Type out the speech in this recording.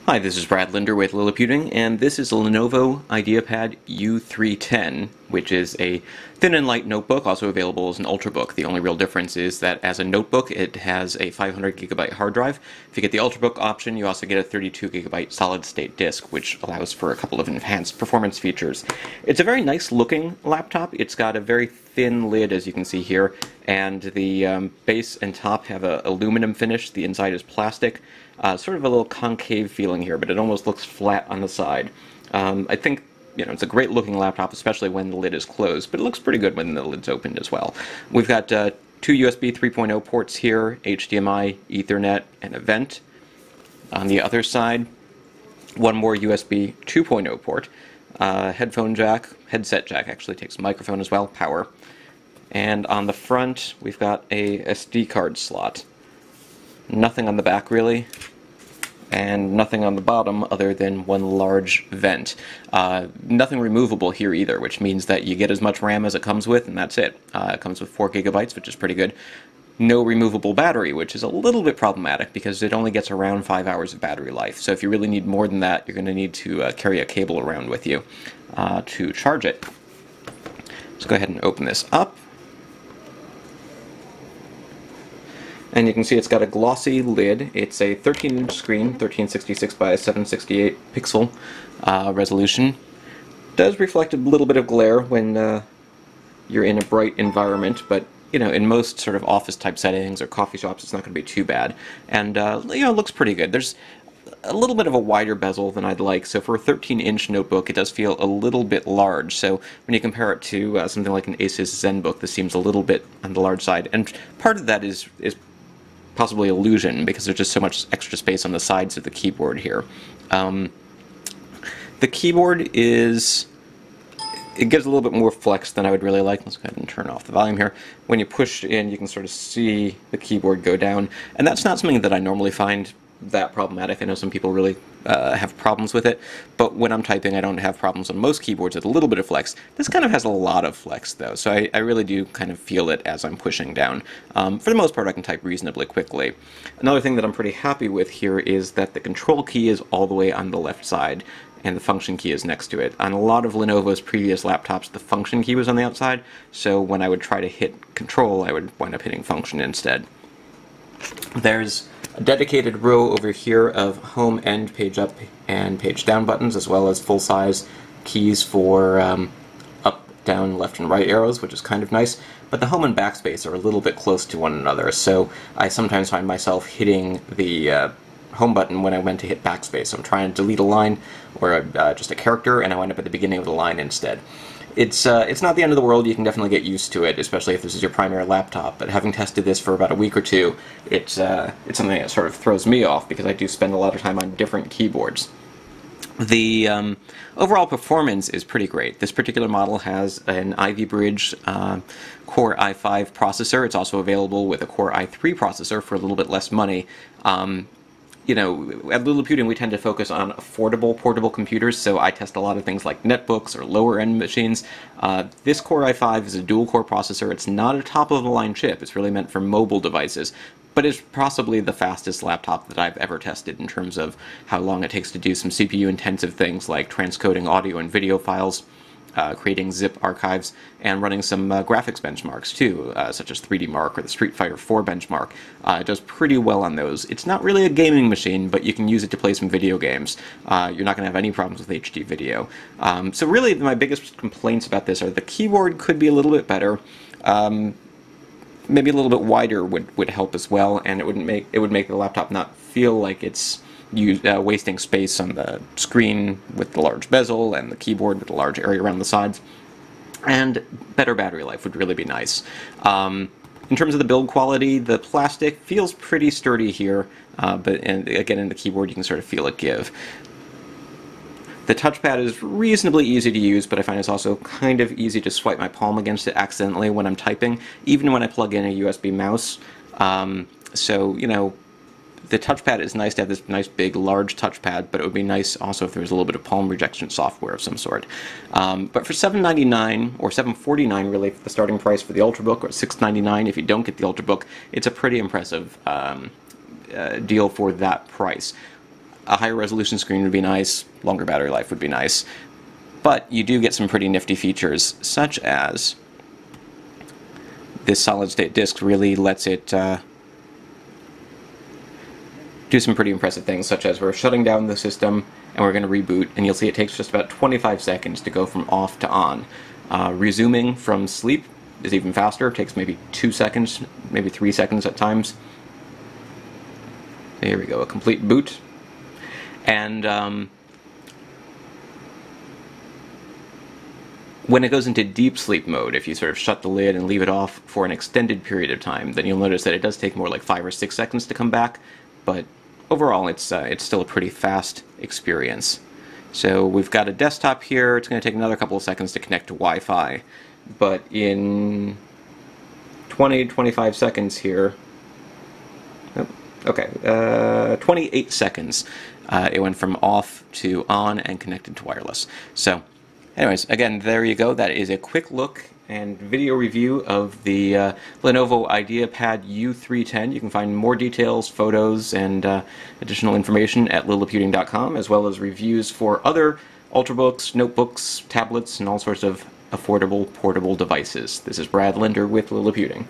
Hi, this is Brad Linder with Liliputing, and this is a Lenovo IdeaPad U310, which is a thin and light notebook, also available as an ultrabook. The only real difference is that as a notebook, it has a 500GB hard drive. If you get the ultrabook option, you also get a 32GB solid-state disk, which allows for a couple of enhanced performance features. It's a very nice-looking laptop. It's got a very thin lid, as you can see here, and the base and top have an aluminum finish. The inside is plastic. Sort of a little concave feeling here, but it almost looks flat on the side. I think it's a great looking laptop, especially when the lid is closed, but it looks pretty good when the lid's opened as well. We've got two USB 3.0 ports here, HDMI, Ethernet, and a vent. On the other side, one more USB 2.0 port, headphone jack, headset jack, actually takes a microphone as well, power. And on the front, we've got a SD card slot. Nothing on the back really, and nothing on the bottom other than one large vent. Nothing removable here either, which means that you get as much RAM as it comes with, and that's it. It comes with 4 GB, which is pretty good. No removable battery, which is a little bit problematic because it only gets around 5 hours of battery life. So if you really need more than that, you're going to need to carry a cable around with you to charge it. Let's go ahead and open this up. And you can see it's got a glossy lid. It's a 13-inch screen, 1366 by 768 pixel resolution. Does reflect a little bit of glare when you're in a bright environment, but in most sort of office-type settings or coffee shops, it's not going to be too bad. And it looks pretty good. There's a little bit of a wider bezel than I'd like, so for a 13-inch notebook, it does feel a little bit large. So when you compare it to something like an Asus ZenBook, this seems a little bit on the large side. And part of that is possibly illusion, because there's just so much extra space on the sides of the keyboard here. The keyboard it gives a little bit more flex than I would really like. Let's go ahead and turn off the volume here. When you push in, you can sort of see the keyboard go down, and that's not something that I normally find that problematic. I know some people really have problems with it, but when I'm typing, I don't have problems on most keyboards with a little bit of flex. This kind of has a lot of flex, though, so I really do kind of feel it as I'm pushing down. For the most part, I can type reasonably quickly. Another thing that I'm pretty happy with here is that the Control key is all the way on the left side, and the function key is next to it. On a lot of Lenovo's previous laptops, the function key was on the outside, so when I would try to hit Control, I would wind up hitting function instead. There's a dedicated row over here of home and page up and page down buttons, as well as full-size keys for up, down, left, and right arrows, which is kind of nice. But the home and backspace are a little bit close to one another, so I sometimes find myself hitting the home button when I went to hit backspace. So I'm trying to delete a line or just a character, and I wind up at the beginning of the line instead. It's not the end of the world. You can definitely get used to it, especially if this is your primary laptop. But having tested this for about a week or two, it's something that sort of throws me off because I do spend a lot of time on different keyboards. The overall performance is pretty great. This particular model has an Ivy Bridge Core i5 processor. It's also available with a Core i3 processor for a little bit less money. At Liliputing we tend to focus on affordable portable computers, so I test a lot of things like netbooks or lower-end machines. This Core i5 is a dual-core processor. It's not a top-of-the-line chip. It's really meant for mobile devices, but it's possibly the fastest laptop that I've ever tested in terms of how long it takes to do some CPU-intensive things like transcoding audio and video files, creating zip archives, and running some graphics benchmarks too, such as 3D Mark or the Street Fighter 4 benchmark. It does pretty well on those. It's not really a gaming machine, but you can use it to play some video games. You're not going to have any problems with HD video. So really my biggest complaints about this are the keyboard could be a little bit better. Maybe a little bit wider would help as well, and it would make the laptop not feel like it's wasting space on the screen with the large bezel and the keyboard with the large area around the sides. And better battery life would really be nice. In terms of the build quality, the plastic feels pretty sturdy here, but again in the keyboard you can sort of feel it give. The touchpad is reasonably easy to use, but I find it's also kind of easy to swipe my palm against it accidentally when I'm typing, even when I plug in a USB mouse. The touchpad is nice to have this nice big large touchpad, but it would be nice also if there was a little bit of palm rejection software of some sort. But for $799 or $749 really for the starting price for the Ultrabook, or $699 if you don't get the Ultrabook, it's a pretty impressive deal for that price. a higher resolution screen would be nice, longer battery life would be nice, but you do get some pretty nifty features, such as this solid-state disk really lets it do some pretty impressive things, such as we're shutting down the system and we're going to reboot, and you'll see it takes just about 25 seconds to go from off to on. Resuming from sleep is even faster. It takes maybe 2 seconds, maybe 3 seconds at times. There we go, a complete boot. And when it goes into deep sleep mode, if you sort of shut the lid and leave it off for an extended period of time, then you'll notice that it does take more like 5 or 6 seconds to come back, but overall it's still a pretty fast experience. So we've got a desktop here. It's going to take another couple of seconds to connect to Wi-Fi, but in 20-25 seconds here, 28 seconds, it went from off to on and connected to wireless. So anyways, again, there you go. That is a quick look and video review of the Lenovo IdeaPad U310. You can find more details, photos, and additional information at Liliputing.com, as well as reviews for other ultrabooks, notebooks, tablets, and all sorts of affordable portable devices. This is Brad Linder with Liliputing.